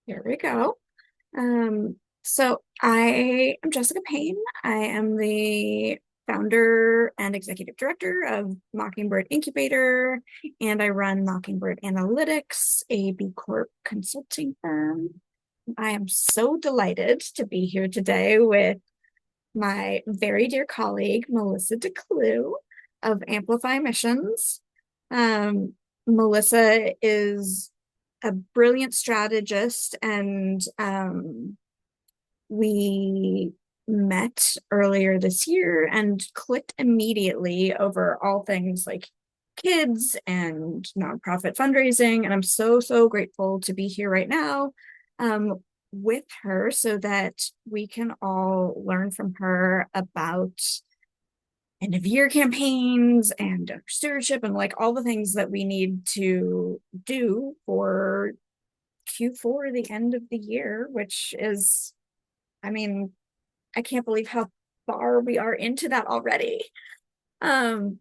Here we go. So I am Jessica Payne. I am the founder and executive director of Mockingbird Incubator, and I run Mockingbird Analytics, a B Corp consulting firm. I am so delighted to be here today with my very dear colleague, Melissa DeClue of Amplify Missions. Melissa is a brilliant strategist, and we met earlier this year and clicked immediately over all things like kids and nonprofit fundraising. And I'm so, so grateful to be here right now with her so that we can all learn from her about end of year campaigns and donor stewardship and like all the things that we need to do for Q4, the end of the year, which is, I mean, I can't believe how far we are into that already. Um,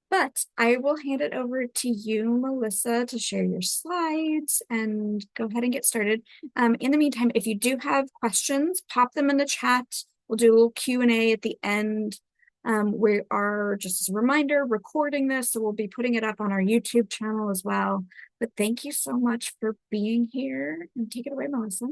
but I will hand it over to you, Melissa, to share your slides and go ahead and get started. In the meantime, if you do have questions, pop them in the chat. We'll do a little Q&A at the end. We are, just as a reminder, recording this, so we'll be putting it up on our YouTube channel as well. But thank you so much for being here, and take it away, Melissa.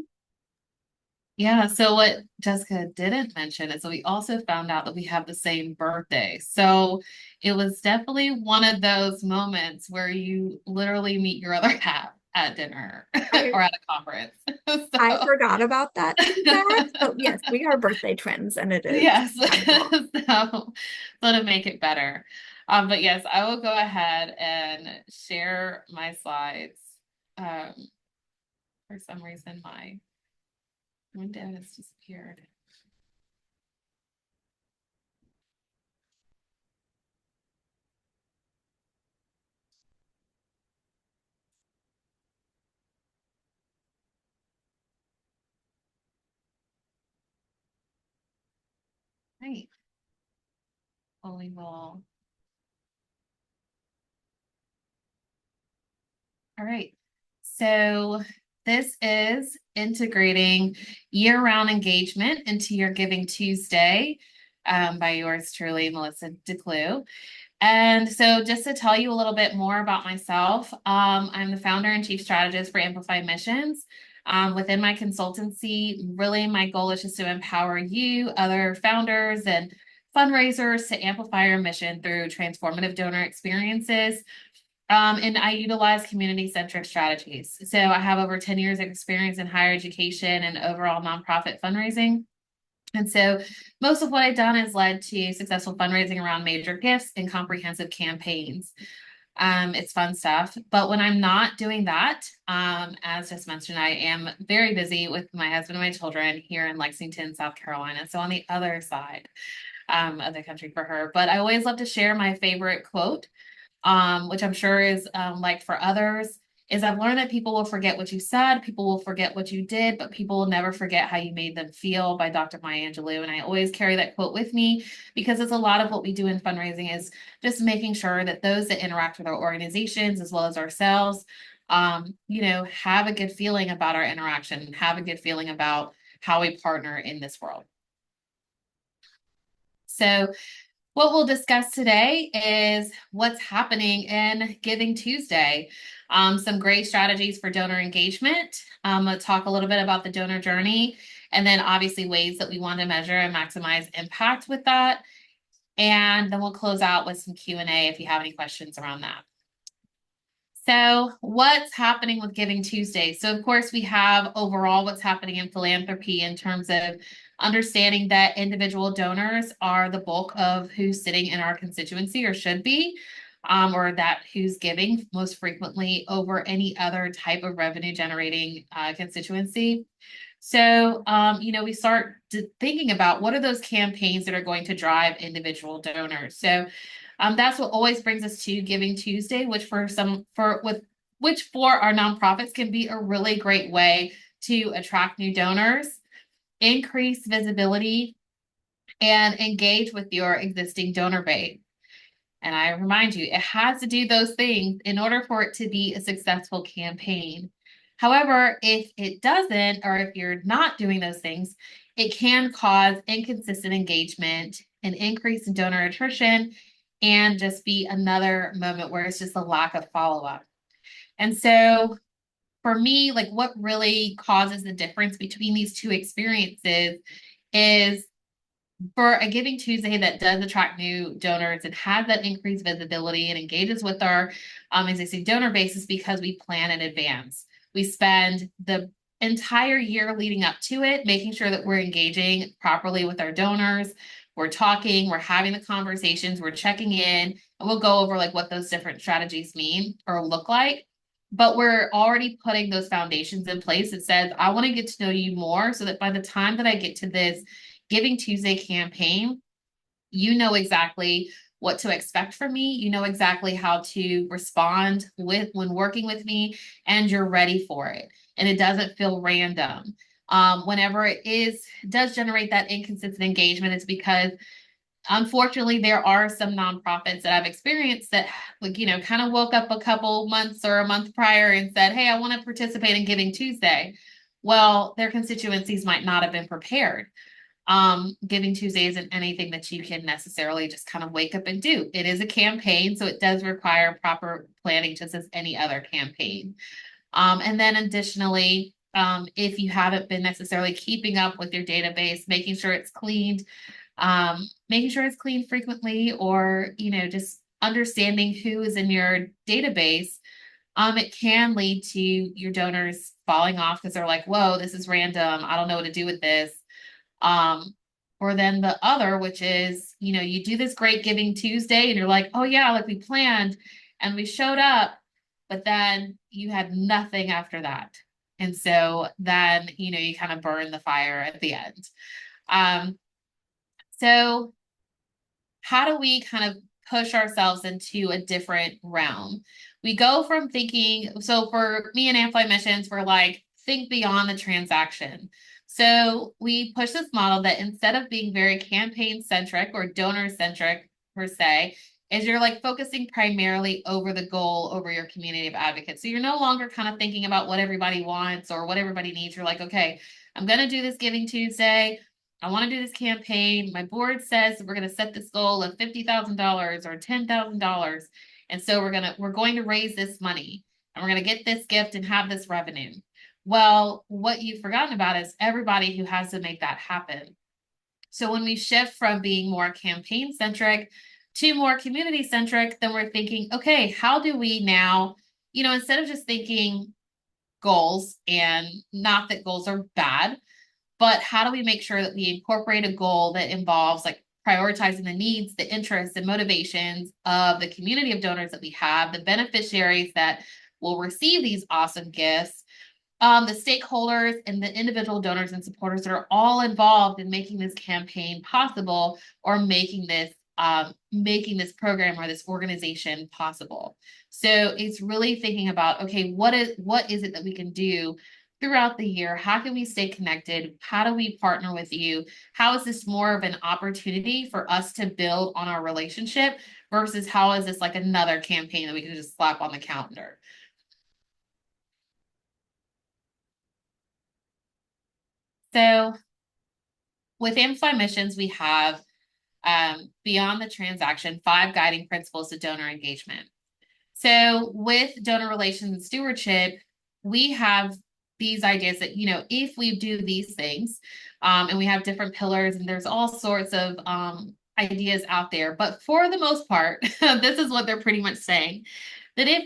Yeah, so what Jessica didn't mention is that we also found out that we have the same birthday. So it was definitely one of those moments where you literally meet your other half at dinner I or at a conference. I So forgot about that fact, but yes, we are birthday twins, and it is yes, magical. so to make it better. But yes, I will go ahead and share my slides. Um, for some reason, my window has disappeared. Right. Well, we will. All right. So this is integrating year-round engagement into your Giving Tuesday by yours truly, Melissa DeClue. And so just to tell you a little bit more about myself, I'm the founder and chief strategist for Amplify Missions. Within my consultancy, really my goal is just to empower you, other founders and fundraisers to amplify your mission through transformative donor experiences. And I utilize community-centric strategies. So I have over 10 years of experience in higher education and overall nonprofit fundraising. And so most of what I've done has led to successful fundraising around major gifts and comprehensive campaigns. It's fun stuff. But when I'm not doing that, as just mentioned, I am very busy with my husband and my children here in Lexington, South Carolina. So on the other side of the country for her. But I always love to share my favorite quote, which I'm sure is like for others, is I've learned that people will forget what you said, people will forget what you did, but people will never forget how you made them feel by Dr. Maya Angelou. And I always carry that quote with me because it's a lot of what we do in fundraising is just making sure that those that interact with our organizations as well as ourselves, have a good feeling about our interaction, have a good feeling about how we partner in this world. So what we'll discuss today is what's happening in Giving Tuesday. Some great strategies for donor engagement. We'll talk a little bit about the donor journey, and then obviously ways that we want to measure and maximize impact with that. And then we'll close out with some Q&A if you have any questions around that. So what's happening with Giving Tuesday? So of course we have overall what's happening in philanthropy in terms of understanding that individual donors are the bulk of who's sitting in our constituency or should be, or that who's giving most frequently over any other type of revenue generating constituency. So, we start thinking about what are those campaigns that are going to drive individual donors. So that's what always brings us to Giving Tuesday, which for our nonprofits can be a really great way to attract new donors, increase visibility, and engage with your existing donor base. And I remind you, it has to do those things in order for it to be a successful campaign. However, if it doesn't, or if you're not doing those things, it can cause inconsistent engagement, an increase in donor attrition, and just be another moment where it's just a lack of follow-up. And so for me, like what really causes the difference between these two experiences is for a Giving Tuesday that does attract new donors and has that increased visibility and engages with our existing donor bases because we plan in advance. We spend the entire year leading up to it, making sure that we're engaging properly with our donors. We're talking, we're having the conversations, we're checking in, and we'll go over like what those different strategies mean or look like. But we're already putting those foundations in place that says, I want to get to know you more so that by the time that I get to this Giving Tuesday campaign, you know exactly what to expect from me. You know exactly how to respond with when working with me, and you're ready for it. And it doesn't feel random. Whenever does generate that inconsistent engagement, it's because unfortunately there are some nonprofits that I've experienced that, like, kind of woke up a couple months or a month prior and said, hey, I want to participate in Giving Tuesday. Well, their constituencies might not have been prepared. Giving Tuesday isn't anything that you can necessarily just kind of wake up and do. It is a campaign, so it does require proper planning, just as any other campaign. And then additionally, if you haven't been necessarily keeping up with your database, making sure it's cleaned frequently, or just understanding who is in your database. It can lead to your donors falling off because they're like, whoa, this is random. I don't know what to do with this. Um, or then the other, which is, you do this great Giving Tuesday and you're like, oh yeah, like we planned and we showed up, but then you had nothing after that. And so then, you kind of burn the fire at the end. Um, so how do we kind of push ourselves into a different realm? We go from thinking, so for me and Amplify Missions, we're like, think beyond the transaction. So we push this model that instead of being very campaign centric or donor centric per se, is you're like focusing primarily over the goal, over your community of advocates. So you're no longer kind of thinking about what everybody wants or what everybody needs. You're like, okay, I'm going to do this Giving Tuesday. I want to do this campaign. My board says we're going to set this goal of $50,000 or $10,000. And so we're going to raise this money and we're going to get this gift and have this revenue. Well, what you've forgotten about is everybody who has to make that happen. So when we shift from being more campaign centric to more community centric, then we're thinking, okay, how do we now, instead of just thinking goals, and not that goals are bad, but how do we make sure that we incorporate a goal that involves like prioritizing the needs, the interests, and motivations of the community of donors that we have, the beneficiaries that will receive these awesome gifts, the stakeholders and the individual donors and supporters that are all involved in making this campaign possible, or making this program or this organization possible. So it's really thinking about, okay, what is it that we can do throughout the year? How can we stay connected? How do we partner with you? How is this more of an opportunity for us to build on our relationship versus how is this like another campaign that we can just slap on the calendar? So with Amplify Missions, we have beyond the transaction, 5 guiding principles to donor engagement. So with donor relations and stewardship, we have these ideas that, if we do these things, and we have different pillars, and there's all sorts of ideas out there. But for the most part, this is what they're pretty much saying. That if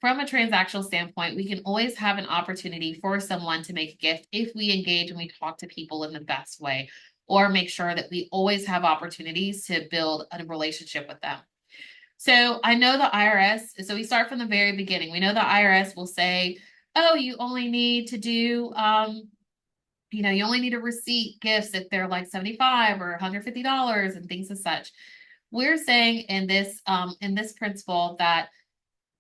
from a transactional standpoint, we can always have an opportunity for someone to make a gift if we engage and we talk to people in the best way, or make sure that we always have opportunities to build a relationship with them. So I know the IRS, so we start from the very beginning. We know the IRS will say, oh, you only need to do, you only need to receipt gifts if they're like $75 or $150 and things as such. We're saying in this principle that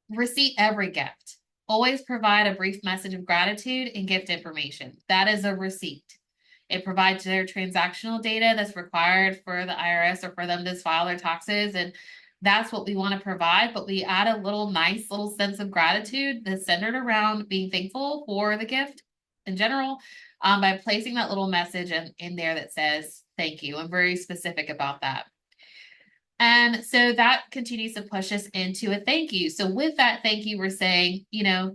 receipt every gift. Always provide a brief message of gratitude and gift information. That is a receipt. It provides their transactional data that's required for the IRS or for them to file their taxes. And That's what we want to provide, but we add a little nice little sense of gratitude that's centered around being thankful for the gift in general, by placing that little message in there that says thank you. I'm very specific about that. And so that continues to push us into a thank you. So with that thank you, we're saying,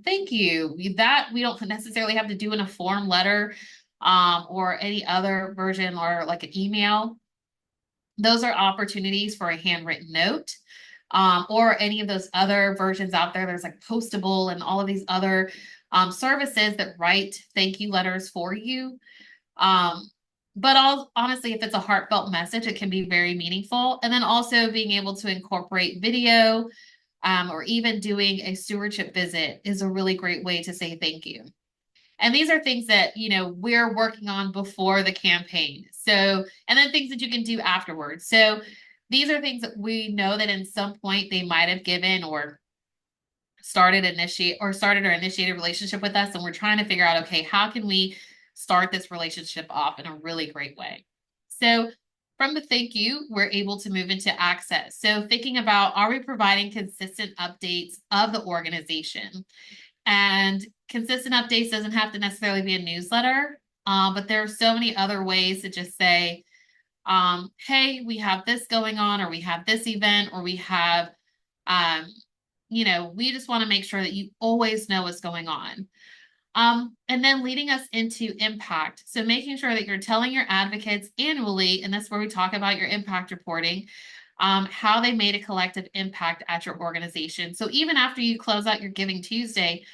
thank you. That we don't necessarily have to do in a form letter, or any other version or like an email. Those are opportunities for a handwritten note, or any of those other versions out there. There's like Postable and all of these other services that write thank you letters for you. Um, but honestly, if it's a heartfelt message, it can be very meaningful. And then also being able to incorporate video, or even doing a stewardship visit is a really great way to say thank you. And these are things that, we're working on before the campaign. So, and then things that you can do afterwards. So these are things that we know that in some point they might have given or started or initiated a relationship with us. And we're trying to figure out, okay, how can we start this relationship off in a really great way? So from the thank you, we're able to move into access. So thinking about, are we providing consistent updates of the organization? And consistent updates doesn't have to necessarily be a newsletter, but there are so many other ways to just say, hey, we have this going on, or we have this event, or we have, um, we just want to make sure that you always know what's going on. And then leading us into impact. So making sure that you're telling your advocates annually, and that's where we talk about your impact reporting, how they made a collective impact at your organization. So even after you close out your Giving Tuesday,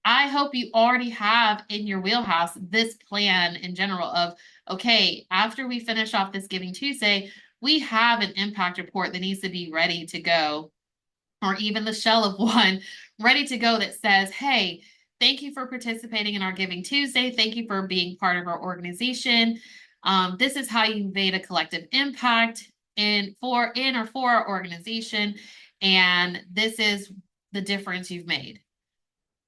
I hope you already have in your wheelhouse this plan in general of, okay, after we finish off this Giving Tuesday, we have an impact report that needs to be ready to go, or even the shell of one ready to go that says, hey, thank you for participating in our Giving Tuesday. Thank you for being part of our organization. This is how you made a collective impact in or for our organization. And this is the difference you've made.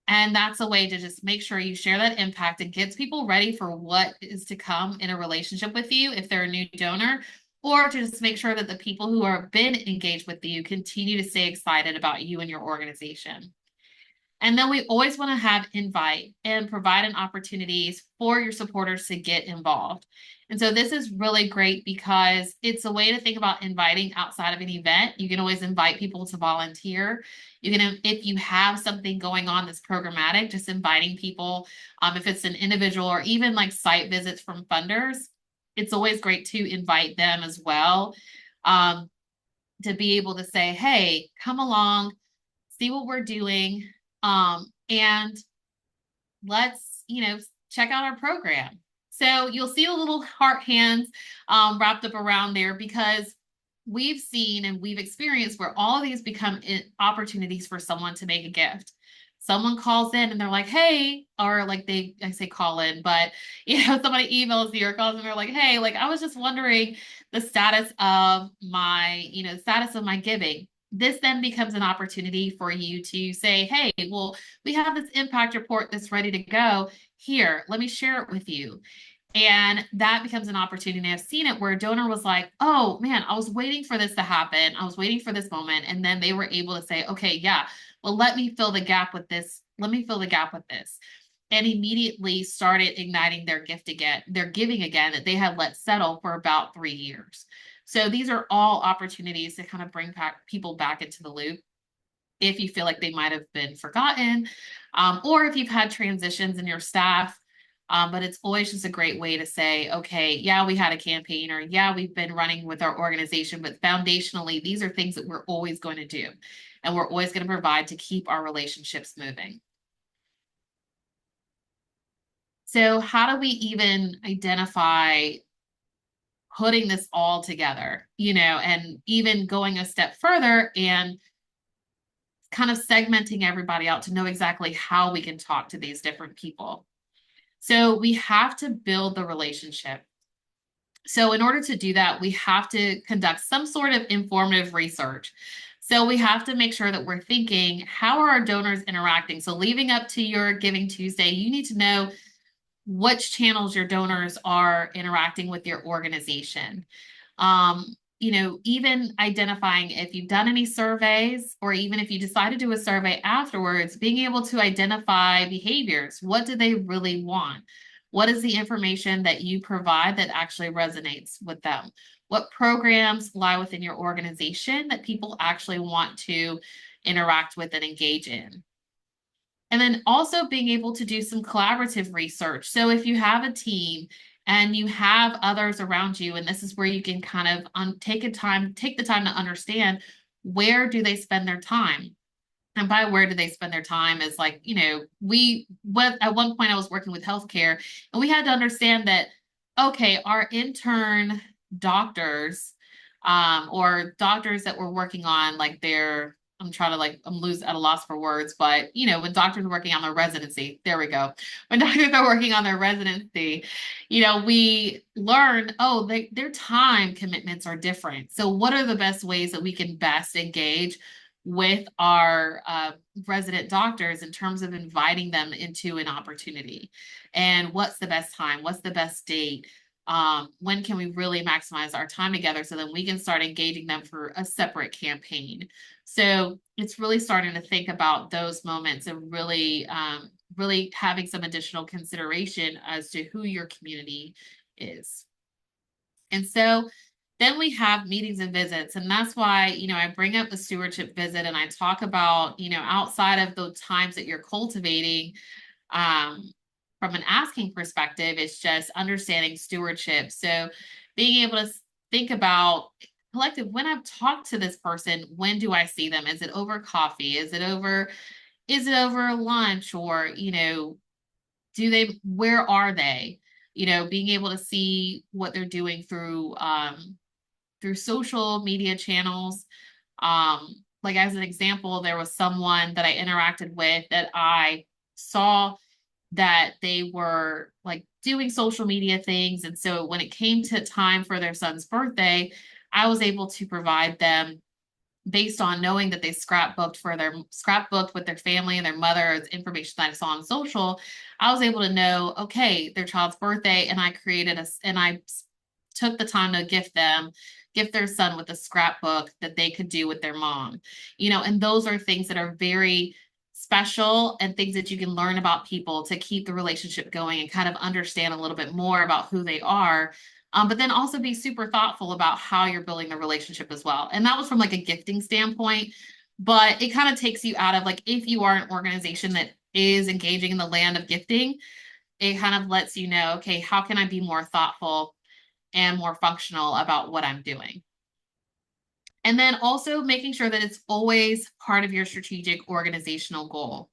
And that's a way to just make sure you share that impact. It gets people ready for what is to come in a relationship with you if they're a new donor, or to just make sure that the people who have been engaged with you continue to stay excited about you and your organization. And then we always want to have invite and provide an opportunities for your supporters to get involved. And so this is really great because it's a way to think about inviting outside of an event. You can always invite people to volunteer. You can, if you have something going on that's programmatic, just inviting people, if it's an individual or even like site visits from funders, it's always great to invite them as well, to be able to say, hey, come along, see what we're doing, and let's, check out our program. So you'll see a little heart hands wrapped up around there, because we've seen and we've experienced where all of these become opportunities for someone to make a gift. Someone calls in and they're like, hey, or like I say call in, but somebody emails you or calls and they're like, hey, like I was just wondering the status of my giving. This then becomes an opportunity for you to say, hey, well, we have this impact report that's ready to go. Here, let me share it with you. And that becomes an opportunity. I've seen it where a donor was like, oh man, I was waiting for this to happen. I was waiting for this moment. And then they were able to say, okay, yeah, well, let me fill the gap with this. Let me fill the gap with this. And immediately started igniting their gift again, their giving again that they had let settle for about 3 years. So these are all opportunities to kind of bring people back into the loop if you feel like they might have been forgotten, or if you've had transitions in your staff. But it's always just a great way to say, okay, yeah, we had a campaign, or yeah, we've been running with our organization, but foundationally, these are things that we're always going to do. And we're always going to provide to keep our relationships moving. So how do we even identify putting this all together, and even going a step further and kind of segmenting everybody out to know exactly how we can talk to these different people? So we have to build the relationship. So in order to do that, we have to conduct some sort of informative research. So we have to make sure that we're thinking, how are our donors interacting? So leading up to your Giving Tuesday, you need to know which channels your donors are interacting with your organization. even identifying if you've done any surveys, or even if you decide to do a survey afterwards, being able to identify behaviors. What do they really want? What is the information that you provide that actually resonates with them? What programs lie within your organization that people actually want to interact with and engage in? And then also being able to do some collaborative research. So if you have a team and you have others around you, and this is where you can kind of take the time to understand, where do they spend their time? And by where do they spend their time is like, at one point I was working with healthcare, and we had to understand that, okay, our intern doctors, or doctors that were working on like I'm trying to like, I'm at a loss for words, but when doctors are working on their residency, there we go. When doctors are working on their residency, we learn, oh, their time commitments are different. So what are the best ways that we can best engage with our resident doctors in terms of inviting them into an opportunity? And what's the best time? What's the best date? When can we really maximize our time together so that we can start engaging them for a separate campaign? So it's really starting to think about those moments and really having some additional consideration as to who your community is. And so then we have meetings and visits. And that's why, I bring up the stewardship visit, and I talk about, outside of the times that you're cultivating, um, from an asking perspective, it's just understanding stewardship. So being able to think about collective, when I've talked to this person, when do I see them? Is it over coffee? Is it over lunch? Or, where are they? Being able to see what they're doing through social media channels. Like as an example, there was someone that I interacted with that I saw that they were like doing social media things. And so when it came to time for their son's birthday, I was able to provide them, based on knowing that they scrapbooked with their family and their mother, information that I saw on social. I was able to know, okay, their child's birthday, and I took the time to gift their son with a scrapbook that they could do with their mom. And those are things that are very special, and things that you can learn about people to keep the relationship going and kind of understand a little bit more about who they are. But then also be super thoughtful about how you're building the relationship as well. And that was from like a gifting standpoint, but it kind of takes you out of like, if you are an organization that is engaging in the land of gifting, it kind of lets you know, okay, how can I be more thoughtful and more functional about what I'm doing? And then also making sure that it's always part of your strategic organizational goal,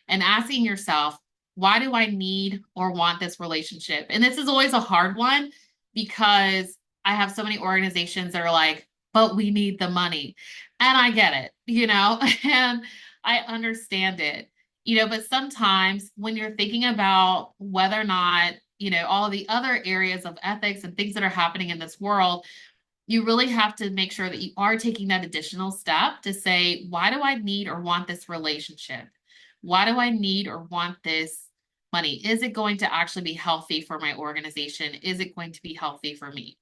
and asking yourself, why do I need or want this relationship? And this is always a hard one, because I have so many organizations that are like, but we need the money. And I get it, and I understand it, but sometimes when you're thinking about whether or not, all the other areas of ethics and things that are happening in this world, you really have to make sure that you are taking that additional step to say, why do I need or want this relationship? Why do I need or want this money? Is it going to actually be healthy for my organization? Is it going to be healthy for me?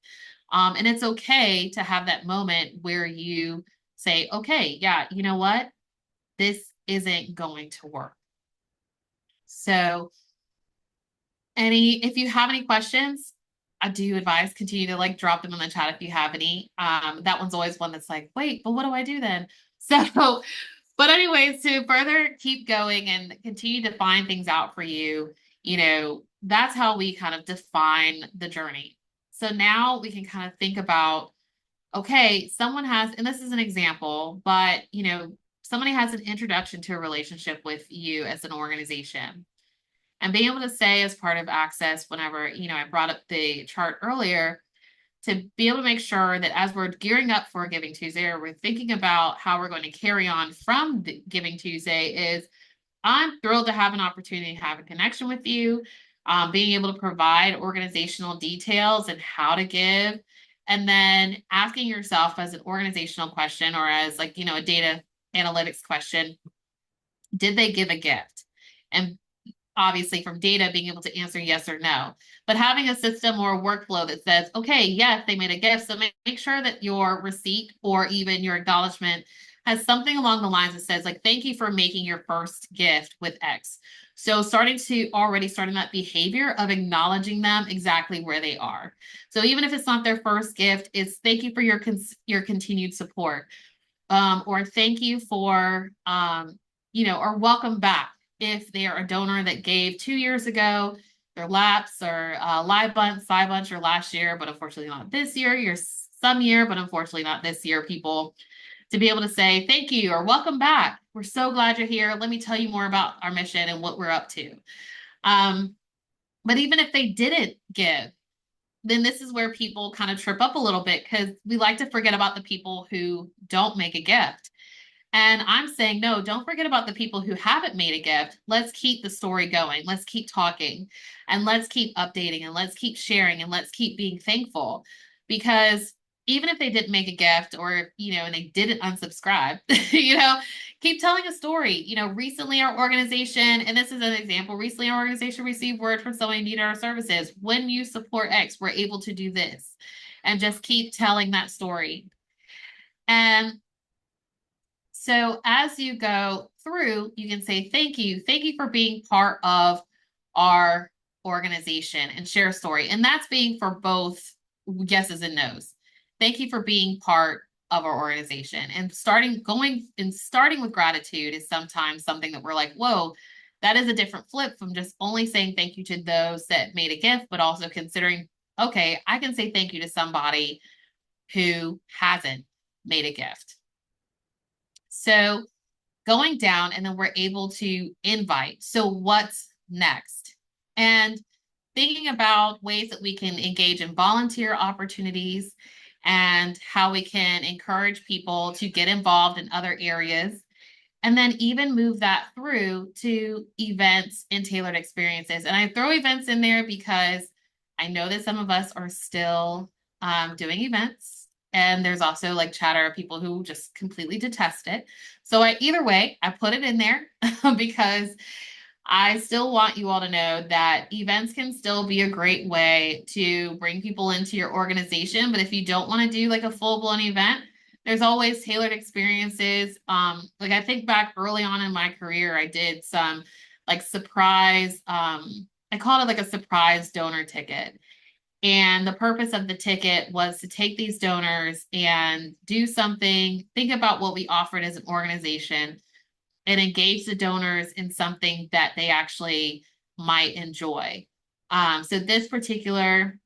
And it's okay to have that moment where you say, okay, yeah, you know what? This isn't going to work. So if you have any questions, I do advise continue to like drop them in the chat if you have any. That one's always one that's like, wait, but what do I do then? So, but anyways, to further keep going and continue to find things out for you, that's how we kind of define the journey. So now we can kind of think about, okay, someone has, and this is an example, but somebody has an introduction to a relationship with you as an organization. And being able to say, as part of access, whenever, I brought up the chart earlier, to be able to make sure that as we're gearing up for Giving Tuesday, or we're thinking about how we're going to carry on from Giving Tuesday, is I'm thrilled to have an opportunity to have a connection with you, being able to provide organizational details and how to give, and then asking yourself as an organizational question, or as like, a data analytics question, did they give a gift? And obviously from data being able to answer yes or no, but having a system or a workflow that says, okay, yes, they made a gift. So make sure that your receipt or even your acknowledgement has something along the lines that says, like, thank you for making your first gift with X. So starting that behavior of acknowledging them exactly where they are. So even if it's not their first gift, it's thank you for your continued support, or thank you for, or welcome back. If they are a donor that gave 2 years ago, their laps or live bunch, side bunch, or last year, but unfortunately not this year, your some year, but unfortunately not this year, people to be able to say thank you or welcome back. We're so glad you're here. Let me tell you more about our mission and what we're up to. Um, but even if they didn't give, then this is where people kind of trip up a little bit because we like to forget about the people who don't make a gift. And I'm saying, no, don't forget about the people who haven't made a gift. Let's keep the story going. Let's keep talking and let's keep updating and let's keep sharing and let's keep being thankful. Because even if they didn't make a gift or, and they didn't unsubscribe, keep telling a story. Recently our organization, and this is an example, recently our organization received word from somebody who needed our services. When you support X, we're able to do this. And just keep telling that story. And so as you go through, you can say, thank you. Thank you for being part of our organization and share a story. And that's being for both yeses and nos. Thank you for being part of our organization. And starting with gratitude is sometimes something that we're like, whoa, that is a different flip from just only saying thank you to those that made a gift, but also considering, okay, I can say thank you to somebody who hasn't made a gift. So going down, and then we're able to invite. So what's next? And thinking about ways that we can engage in volunteer opportunities and how we can encourage people to get involved in other areas. And then even move that through to events and tailored experiences. And I throw events in there because I know that some of us are still doing events. And there's also like chatter of people who just completely detest it. So either way, I put it in there because I still want you all to know that events can still be a great way to bring people into your organization. But if you don't want to do like a full-blown event, there's always tailored experiences. Like I think back early on in my career, I did some like surprise, I called it like a surprise donor ticket. And the purpose of the ticket was to take these donors and do something, think about what we offered as an organization and engage the donors in something that they actually might enjoy. So this particular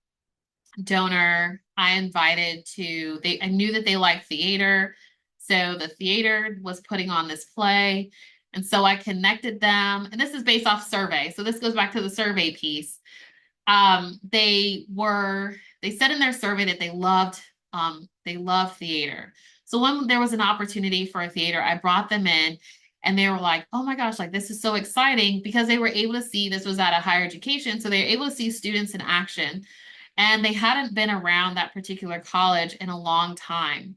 donor I invited to, I knew that they liked theater. So the theater was putting on this play. And so I connected them, and this is based off survey. So this goes back to the survey piece. They said in their survey that they love theater. So when there was an opportunity for a theater, I brought them in and they were like, oh my gosh, like this is so exciting because they were able to see this was at a higher education. So they were able to see students in action and they hadn't been around that particular college in a long time.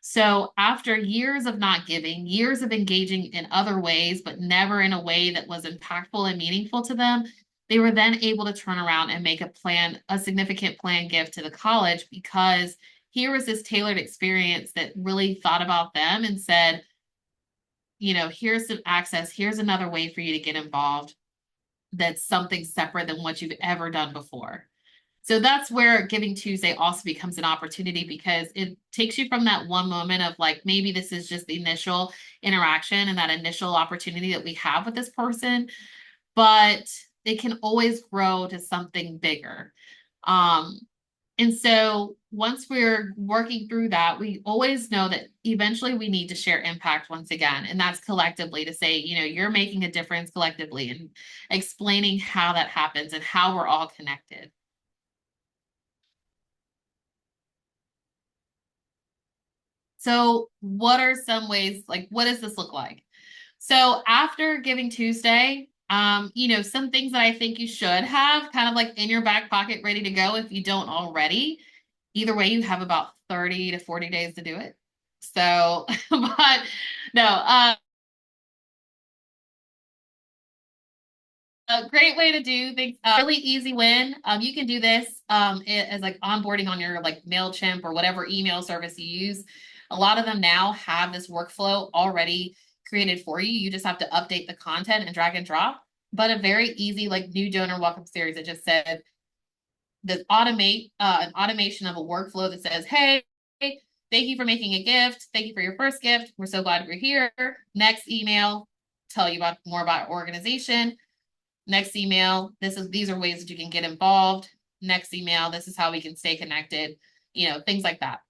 So after years of not giving, years of engaging in other ways, but never in a way that was impactful and meaningful to them, they were then able to turn around and make a significant plan gift to the college because here was this tailored experience that really thought about them and said, here's some access, here's another way for you to get involved that's something separate than what you've ever done before. So that's where Giving Tuesday also becomes an opportunity because it takes you from that one moment of like, maybe this is just the initial interaction and that initial opportunity that we have with this person, but it can always grow to something bigger. And so once we're working through that, we always know that eventually we need to share impact once again. And that's collectively to say, you're making a difference collectively and explaining how that happens and how we're all connected. So what are some ways, like, what does this look like? So after Giving Tuesday, some things that I think you should have kind of like in your back pocket ready to go if you don't already. Either way, you have about 30 to 40 days to do it. So, but no, A great way to do things. Really easy win. You can do this as like onboarding on your like MailChimp or whatever email service you use. A lot of them now have this workflow already created for you. You just have to update the content and drag and drop. But a very easy like new donor welcome series that just said the automate an automation of a workflow that says, hey, thank you for making a gift. Thank you for your first gift. We're so glad you're here. Next email, tell you about more about organization. Next email, these are ways that you can get involved. Next email, this is how we can stay connected, things like that.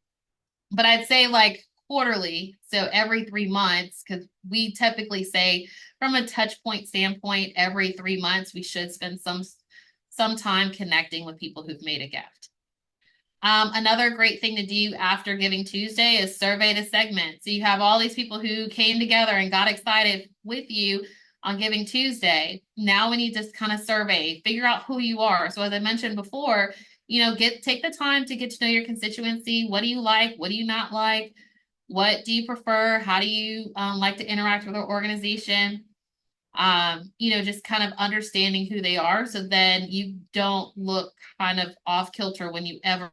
But I'd say like quarterly, so every 3 months, because we typically say from a touch point standpoint, every 3 months we should spend some time connecting with people who've made a gift. Another great thing to do after Giving Tuesday is survey the segment. So you have all these people who came together and got excited with you on Giving Tuesday. Now we need to kind of survey, figure out who you are. So as I mentioned before, take the time to get to know your constituency. What do you like? What do you not like? What do you prefer? How do you like to interact with our organization? Just kind of understanding who they are so then you don't look kind of off kilter when you ever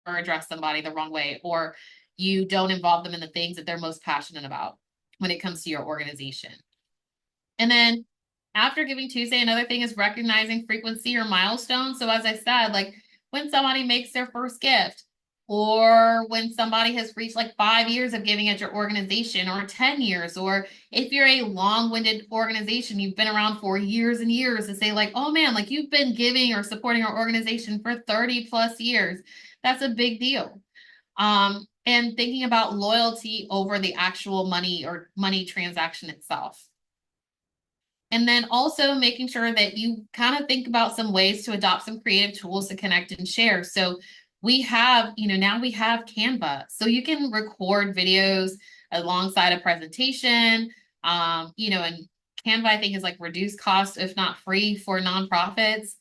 address somebody the wrong way, or you don't involve them in the things that they're most passionate about when it comes to your organization. And then after Giving Tuesday, another thing is recognizing frequency or milestones. So as I said, like when somebody makes their first gift, or when somebody has reached like 5 years of giving at your organization, or 10 years, or if you're a long-winded organization, you've been around for years and years, to say like, oh man, like you've been giving or supporting our organization for 30 plus years. That's a big deal. And thinking about loyalty over the actual money or money transaction itself. And then also making sure that you kind of think about some ways to adopt some creative tools to connect and share. So we have, now we have Canva. So you can record videos alongside a presentation. And Canva, I think, is like reduced cost, if not free, for nonprofits.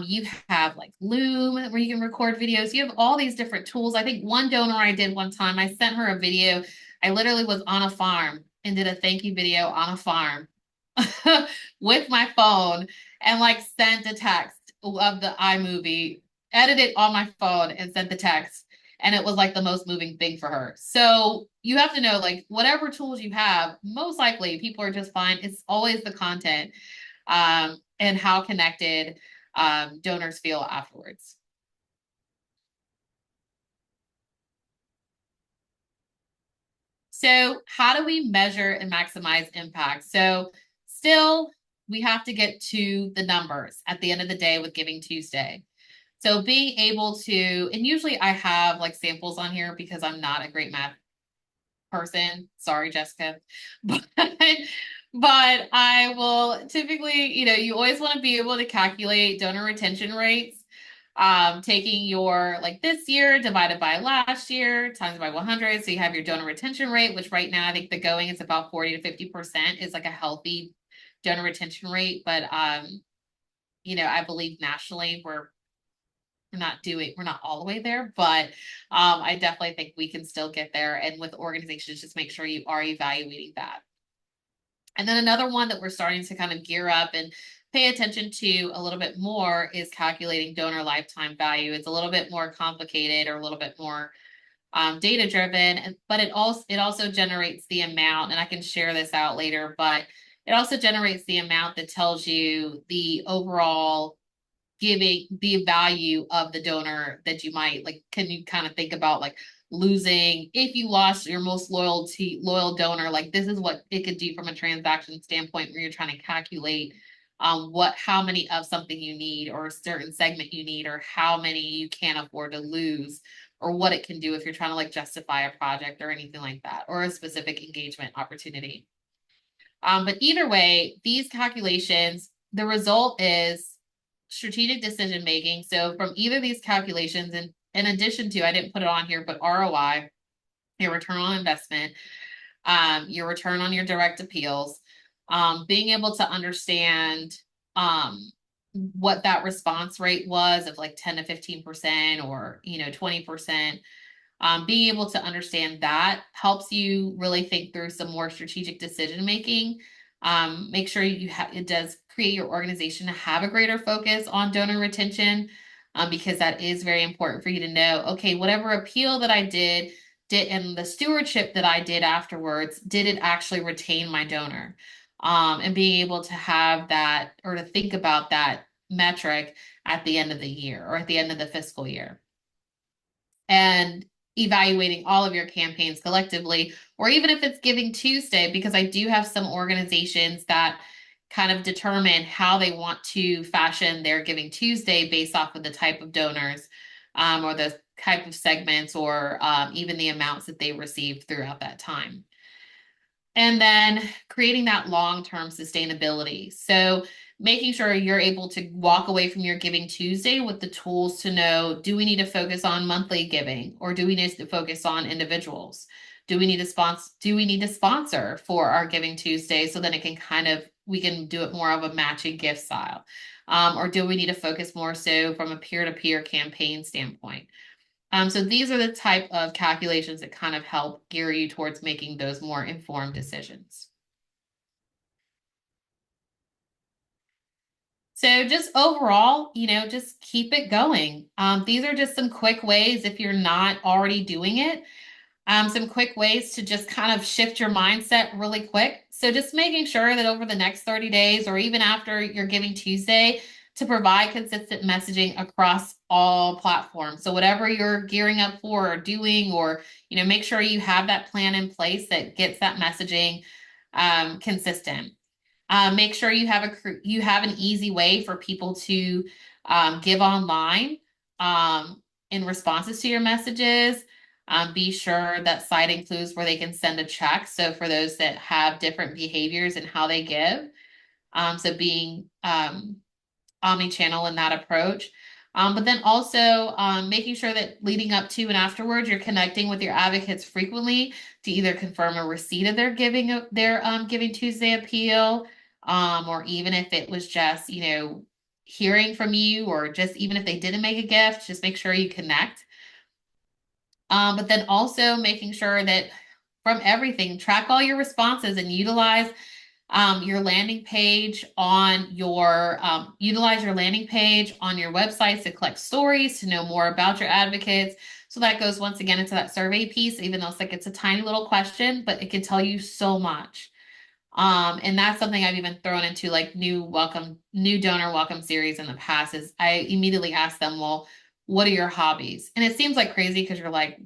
You have like Loom where you can record videos. You have all these different tools. I think one donor I did one time, I sent her a video. I literally was on a farm and did a thank you video on a farm with my phone and like sent a text of the iMovie, edited on my phone and sent the text. And it was like the most moving thing for her. So you have to know, like, whatever tools you have, most likely people are just fine. It's always the content and how connected donors feel afterwards. So, how do we measure and maximize impact? So, still, we have to get to the numbers at the end of the day with Giving Tuesday. So, being able to, and usually I have like samples on here because I'm not a great math person. Sorry, Jessica. But I will typically, you always want to be able to calculate donor retention rates. Taking your like this year divided by last year times by 100. So you have your donor retention rate, which right now I think the going is about 40 to 50% is like a healthy donor retention rate. But I believe nationally we're not all the way there, but I definitely think we can still get there. And with organizations, just make sure you are evaluating that. And then another one that we're starting to kind of gear up and pay attention to a little bit more is calculating donor lifetime value. It's a little bit more complicated or a little bit more data driven, but it also generates the amount, and I can share this out later, but it also generates the amount that tells you the overall giving the value of the donor that you might like. Can you kind of think about like losing if you lost your most loyal donor, like this is what it could do from a transaction standpoint where you're trying to calculate how many of something you need or a certain segment you need or how many you can't afford to lose or what it can do if you're trying to like justify a project or anything like that or a specific engagement opportunity. But either way, these calculations, the result is strategic decision making. So from either of these calculations, and in addition to, I didn't put it on here, but ROI, your return on investment, your return on your direct appeals, being able to understand what that response rate was of like 10 to 15% or 20%. Being able to understand that helps you really think through some more strategic decision making Make sure it does create your organization to have a greater focus on donor retention, because that is very important for you to know, okay, whatever appeal that I did and the stewardship that I did afterwards, did it actually retain my donor? And being able to have that or to think about that metric at the end of the year or at the end of the fiscal year. And evaluating all of your campaigns collectively, or even if it's Giving Tuesday, because I do have some organizations that kind of determine how they want to fashion their Giving Tuesday based off of the type of donors, or the type of segments, or even the amounts that they received throughout that time. And then creating that long-term sustainability. So making sure you're able to walk away from your Giving Tuesday with the tools to know, do we need to focus on monthly giving, or do we need to focus on individuals? Do we need to sponsor for our Giving Tuesday so that it can we can do it more of a matching gift style? Or do we need to focus more so from a peer-to-peer campaign standpoint? So these are the type of calculations that kind of help gear you towards making those more informed decisions. So just overall, just keep it going. These are just some quick ways if you're not already doing it. Some quick ways to just kind of shift your mindset really quick. So just making sure that over the next 30 days or even after your Giving Tuesday, to provide consistent messaging across all platforms. So whatever you're gearing up for or doing, or make sure you have that plan in place that gets that messaging consistent. Make sure you have an easy way for people to give online in responses to your messages. Be sure that site includes where they can send a check. So for those that have different behaviors and how they give, so being omni-channel in that approach. But then also making sure that leading up to and afterwards, you're connecting with your advocates frequently to either confirm a receipt of their Giving Tuesday appeal, or even if it was just hearing from you, or just even if they didn't make a gift, just make sure you connect. But then also making sure that from everything, track all your responses and your landing page utilize your landing page on your websites to collect stories, to know more about your advocates. So that goes once again into that survey piece, even though it's a tiny little question, but it can tell you so much. And that's something I've even thrown into like new donor welcome series in the past, is I immediately ask them, well, what are your hobbies? And it seems like crazy because you're like,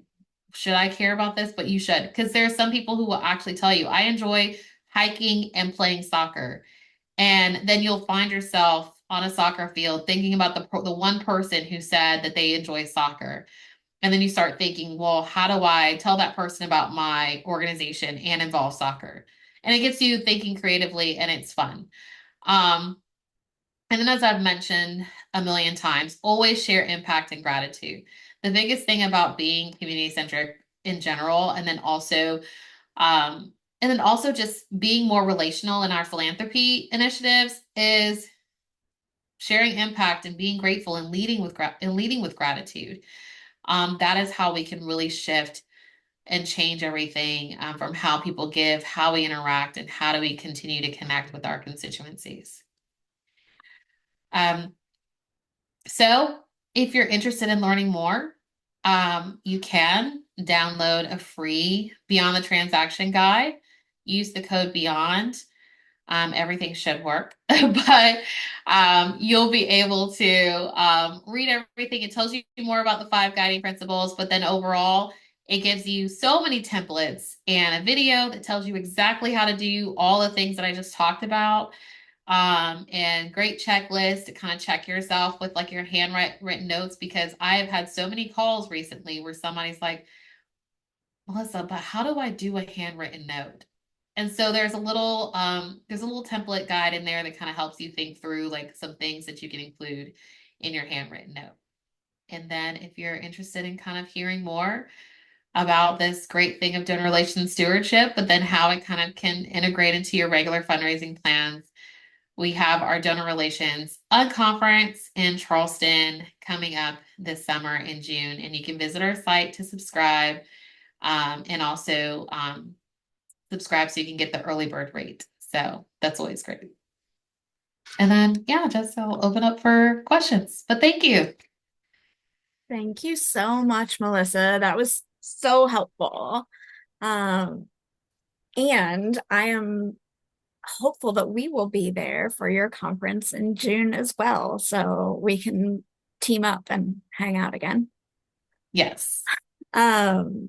should I care about this? But you should, because there are some people who will actually tell you, I enjoy hiking and playing soccer. And then you'll find yourself on a soccer field thinking about the one person who said that they enjoy soccer. And then you start thinking, well, how do I tell that person about my organization and involve soccer? And it gets you thinking creatively, and it's fun. Um, and then, as I've mentioned a million times, always share impact and gratitude. The biggest thing about being community centric in general, um, and then also just being more relational in our philanthropy initiatives, is sharing impact and being grateful and leading with gratitude. That is how we can really shift and change everything, from how people give, how we interact, and how do we continue to connect with our constituencies. Um, so if you're interested in learning more, you can download a free Beyond the Transaction guide. Use the code BEYOND. Everything should work, but you'll be able to read everything. It tells you more about the 5 guiding principles, but then overall, it gives you so many templates and a video that tells you exactly how to do all the things that I just talked about. And great checklist to kind of check yourself with like your handwritten notes, because I have had so many calls recently where somebody's like, Melissa, but how do I do a handwritten note? And so there's a little template guide in there that kind of helps you think through like some things that you can include in your handwritten note. And then if you're interested in kind of hearing more about this great thing of donor relations stewardship, but then how it kind of can integrate into your regular fundraising plans, we have our donor relations conference in Charleston coming up this summer in June, and you can visit our site to subscribe, and also subscribe so you can get the early bird rate. So that's always great. And then, yeah, just I'll open up for questions. But thank you. Thank you so much, Melissa. That was so helpful. Um, and I am hopeful that we will be there for your conference in June as well, so we can team up and hang out again. Yes. Um,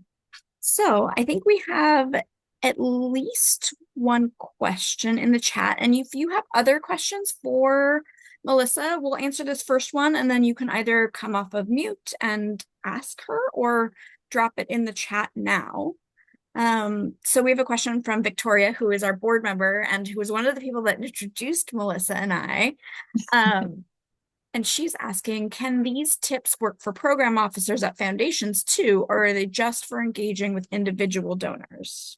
so I think we have at least one question in the chat. And if you have other questions for Melissa, we'll answer this first one, and then you can either come off of mute and ask her or drop it in the chat now. So we have a question from Victoria, who is our board member and who was one of the people that introduced Melissa and I. Um, and she's asking, can these tips work for program officers at foundations too, or are they just for engaging with individual donors?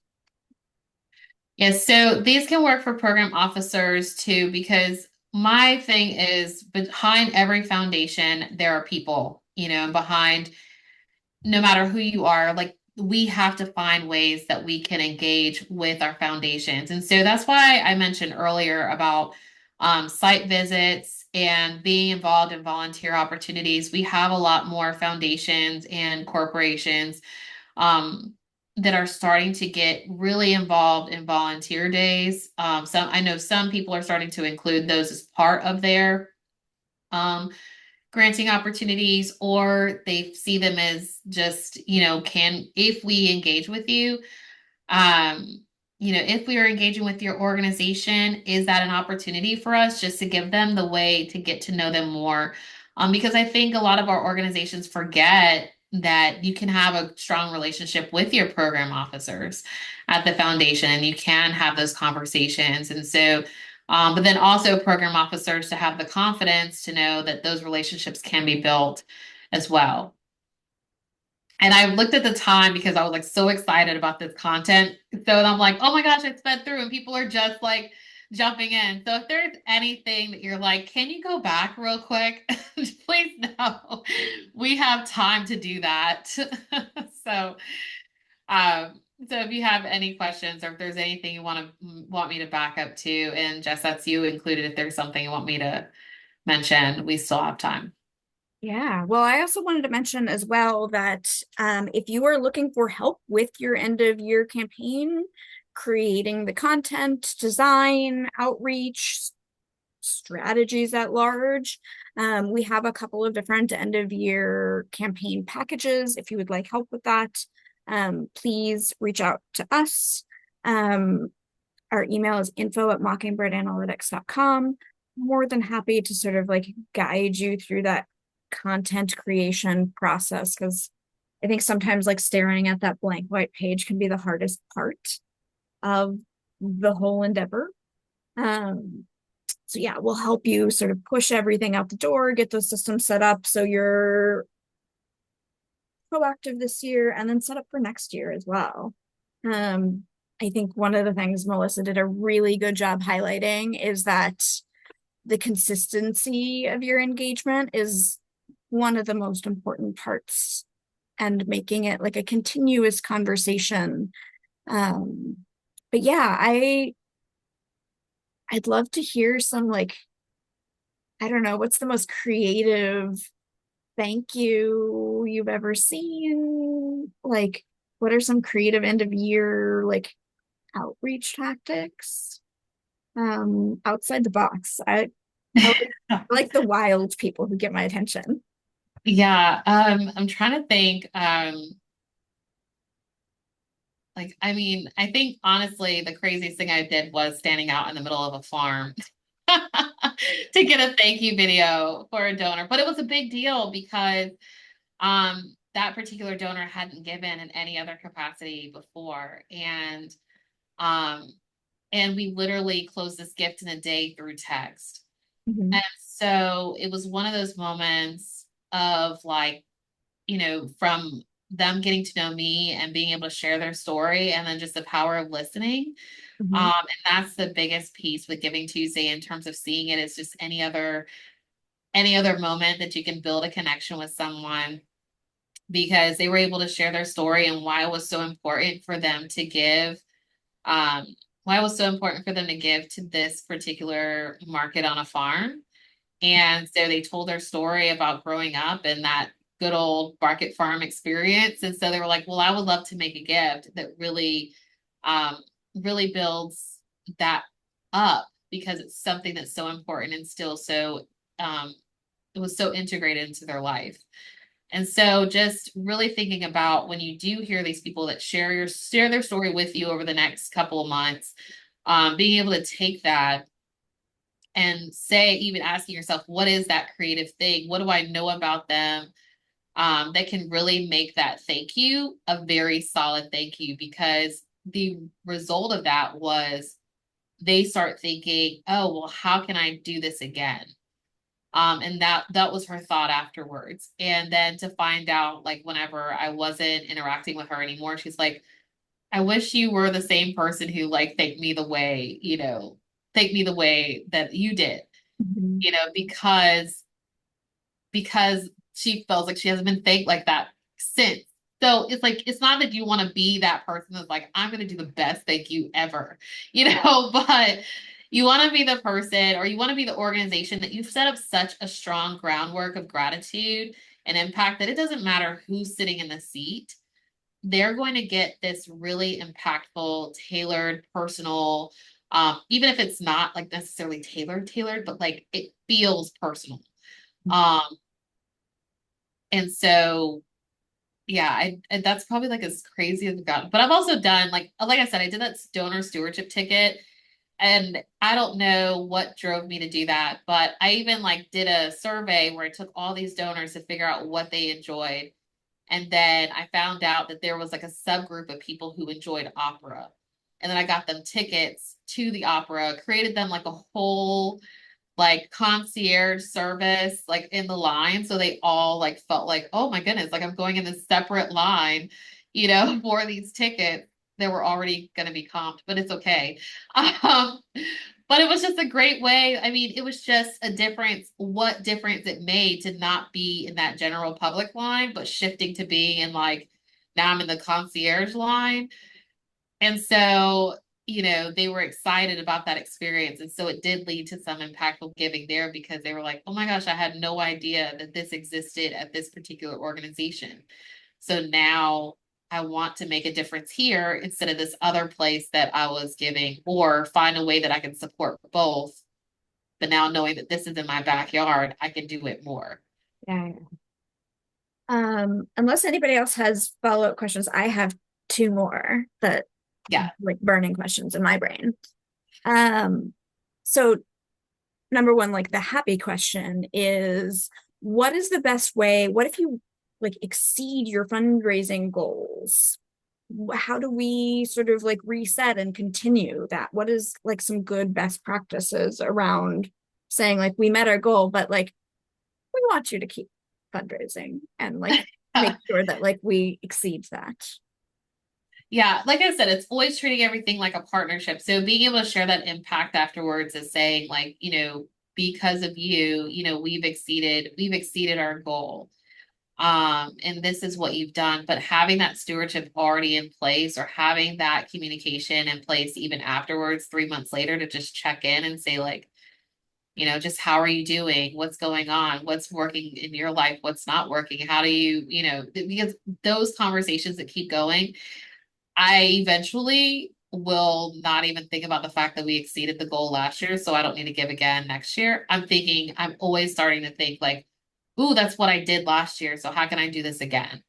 Yes, so these can work for program officers too, because my thing is behind every foundation, there are people, and behind no matter who you are, like we have to find ways that we can engage with our foundations. And so that's why I mentioned earlier about site visits and being involved in volunteer opportunities. We have a lot more foundations and corporations um, that are starting to get really involved in volunteer days. I know some people are starting to include those as part of their um, granting opportunities, or they see them as just, can if we engage with you, um, if we are engaging with your organization, is that an opportunity for us just to give them the way to get to know them more? Because I think a lot of our organizations forget that you can have a strong relationship with your program officers at the foundation and you can have those conversations. And so, but then also program officers to have the confidence to know that those relationships can be built as well. And I looked at the time because I was like so excited about this content. So I'm like, oh my gosh, I sped through and people are just like jumping in. So if there's anything that you're like, can you go back real quick? Please know. We have time to do that. So so if you have any questions or if there's anything you want me to back up to, and Jess, that's you included if there's something you want me to mention, we still have time. Yeah, well, I also wanted to mention as well that if you are looking for help with your end of year campaign, creating the content, design, outreach, strategies at large, we have a couple of different end of year campaign packages. If you would like help with that, please reach out to us. Our email is info@mockingbird.analytics.com. More than happy to sort of like guide you through that content creation process, because I think sometimes like staring at that blank white page can be the hardest part of the whole endeavor. So yeah, we'll help you sort of push everything out the door, get those systems set up so you're proactive this year and then set up for next year as well. Um, I think one of the things Melissa did a really good job highlighting is that the consistency of your engagement is one of the most important parts, and making it like a continuous conversation. But yeah, I'd love to hear some like, I don't know, what's the most creative thank you you've ever seen? Like, what are some creative end of year like outreach tactics? Outside the box. I like the wild people who get my attention. Yeah, I'm trying to think. I mean, I think honestly, the craziest thing I did was standing out in the middle of a farm to get a thank you video for a donor. But it was a big deal because that particular donor hadn't given in any other capacity before. Um, and we literally closed this gift in a day through text. Mhm. And so it was one of those moments of like, from them getting to know me and being able to share their story and then just the power of listening. Mhm. And that's the biggest piece with Giving Tuesday in terms of seeing it as just any other moment that you can build a connection with someone because they were able to share their story and why it was so important for them to give um, why it was so important for them to give to this particular market on a farm. And so they told their story about growing up and that good old market farm experience. And so they were like, well, I would love to make a gift that really, um, really builds that up because it's something that's so important and still so, um, it was so integrated into their life. And so just really thinking about when you do hear these people that share their story with you over the next couple of months, being able to take that and say, even asking yourself, what is that creative thing? What do I know about them? That can really make that thank you a very solid thank you because the result of that was they start thinking, oh, well, how can I do this again? And that was her thought afterwards. And then to find out, like, whenever I wasn't interacting with her anymore, she's like, I wish you were the same person who like thanked me the way, thanked me the way that you did, Mhm. because she feels like she hasn't been thanked like that since. So it's like it's not that you want to be that person that's like, I'm gonna do the best thank you ever, but you want to be the person or you want to be the organization that you've set up such a strong groundwork of gratitude and impact that it doesn't matter who's sitting in the seat, they're going to get this really impactful, tailored, personal, even if it's not like necessarily tailored, but like it feels personal. Um, and so, yeah, and that's probably like as crazy as I've gotten. But I've also done like I said, I did that donor stewardship ticket, and I don't know what drove me to do that, but I even like did a survey where I took all these donors to figure out what they enjoyed. And then I found out that there was like a subgroup of people who enjoyed opera. And then I got them tickets to the opera, created them like a whole like concierge service like in the line. So they all like felt like, oh my goodness, like I'm going in this separate line, for these tickets that were already going to be comped, but it's okay. Um, but it was just a great way. I mean, it was just a difference, what difference it made to not be in that general public line, but shifting to being in like, now I'm in the concierge line. And so, they were excited about that experience. And so it did lead to some impactful giving there because they were like, oh my gosh, I had no idea that this existed at this particular organization. So now I want to make a difference here instead of this other place that I was giving, or find a way that I can support both. But now knowing that this is in my backyard, I can do it more. Yeah. Unless anybody else has follow-up questions, I have two more that Yeah. like burning questions in my brain. Um, so number one, like the happy question is, what is the best way? What if you like exceed your fundraising goals? How do we sort of like reset and continue that? What is like some good best practices around saying like we met our goal, but like we want you to keep fundraising and like make sure that like we exceed that. Yeah, like I said, it's always treating everything like a partnership. So being able to share that impact afterwards is saying like, because of you, we've exceeded our goal. And this is what you've done. But having that stewardship already in place or having that communication in place even afterwards, 3 months later, to just check in and say, like, just how are you doing? What's going on? What's working in your life? What's not working? How do because those conversations that keep going, I eventually will not even think about the fact that we exceeded the goal last year, so I don't need to give again next year. I'm always starting to think like, ooh, that's what I did last year, so how can I do this again?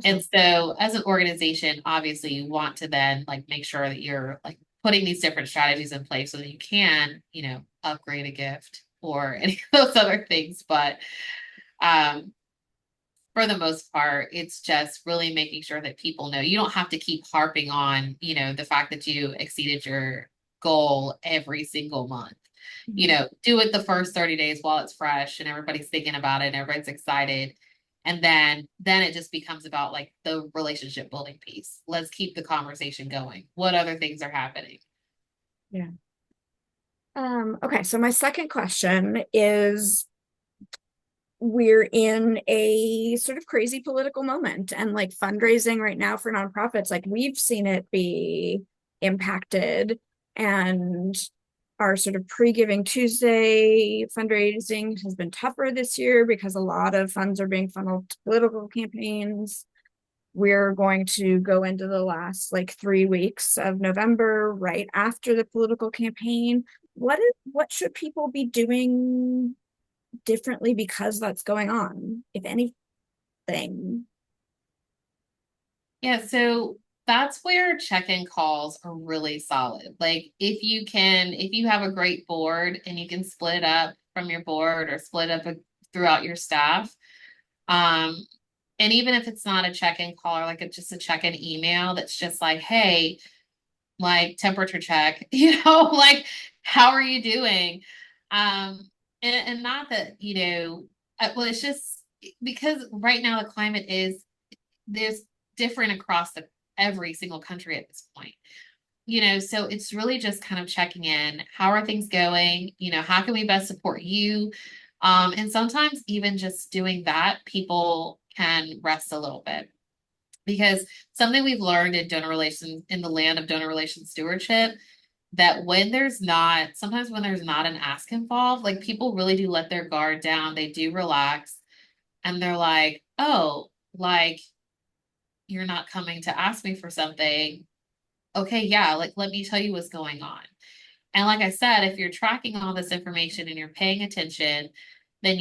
And Awesome. so as an organization, obviously you want to then like make sure that you're like putting these different strategies in place so that you can, upgrade a gift or any of those other things. But um for the most part, it's just really making sure that people know you don't have to keep harping on, the fact that you exceeded your goal every single month. Do it the first 30 days while it's fresh and everybody's thinking about it and everybody's excited. And then it just becomes about like the relationship building piece. Let's keep the conversation going. What other things are happening? Yeah. Okay, so my second question is we're in a sort of crazy political moment and like fundraising right now for nonprofits, like we've seen it be impacted. And our sort of pre-Giving Tuesday fundraising has been tougher this year because a lot of funds are being funneled to political campaigns. We're going to go into the last like 3 weeks of November, right after the political campaign. What should people be doing differently because that's going on, if anything? Yeah, so that's where check-in calls are really solid. Like if you have a great board and you can split it up from your board or split up throughout your staff, um, and even if it's not a check-in call or like it's just a check-in email that's just like, hey, like temperature check, like how are you doing? Um, and not that, well, it's just because right now the climate is there's different across every single country at this point. So it's really just kind of checking in. How are things going? How can we best support you? And sometimes even just doing that, people can rest a little bit. Because something we've learned in donor relations, in the land of donor relations stewardship, that sometimes when there's not an ask involved, like people really do let their guard down. They do relax and they're like, oh, like you're not coming to ask me for something. Okay, yeah, like let me tell you what's going on. And like I said, if you're tracking all this information and you're paying attention, then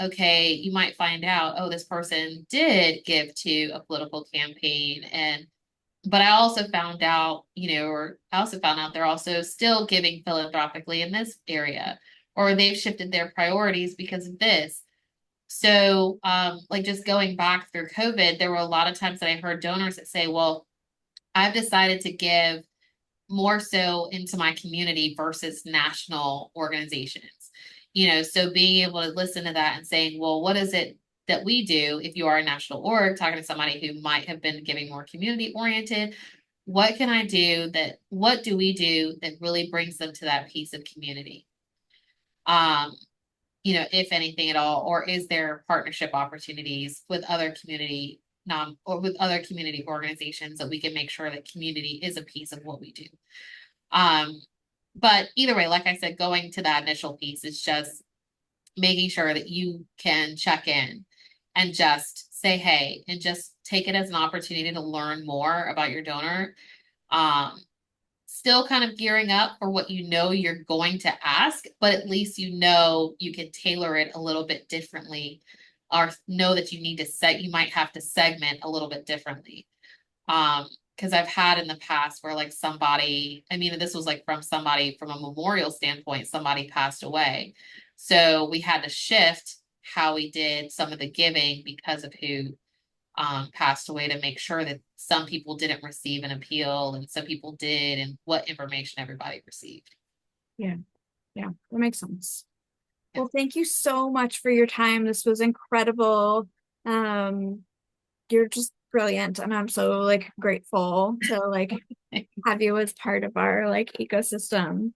okay, you might find out, oh, this person did give to a political campaign. But I also found out, or I also found out they're also still giving philanthropically in this area, or they've shifted their priorities because of this. So, like just going back through COVID, there were a lot of times that I heard donors that say, well, I've decided to give more so into my community versus national organizations. So being able to listen to that and saying, well, what is it that we do if you are a national org, talking to somebody who might have been giving more community oriented, what do we do that really brings them to that piece of community? Um, if anything at all, or is there partnership opportunities with other community non or with other community organizations that we can make sure that community is a piece of what we do. Um, but either way, like I said, going to that initial piece is just making sure that you can check in and just say hey and just take it as an opportunity to learn more about your donor. Um, Still kind of gearing up for what you're going to ask, but at least you can tailor it a little bit differently or know that you might have to segment a little bit differently. Because I've had in the past where like this was like from somebody from a memorial standpoint, somebody passed away. So we had to shift how we did some of the giving because of who passed away to make sure that some people didn't receive an appeal and some people did, and what information everybody received. Yeah, yeah, that makes sense. Yeah. Well, thank you so much for your time. This was incredible. Um, you're just brilliant, and I'm so like grateful to like have you as part of our like ecosystem.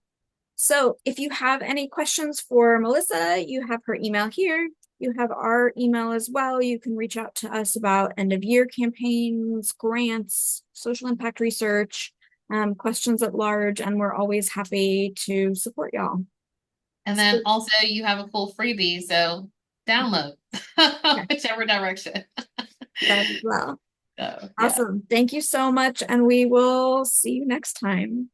So if you have any questions for Melissa, you have her email here. You have our email as well. You can reach out to us about end of year campaigns, grants, social impact research, questions at large, and we're always happy to support y'all. And then So, also you have a cool freebie, so download yeah, whichever direction. that as well. So yeah. Awesome. Thank you so much, and we will see you next time.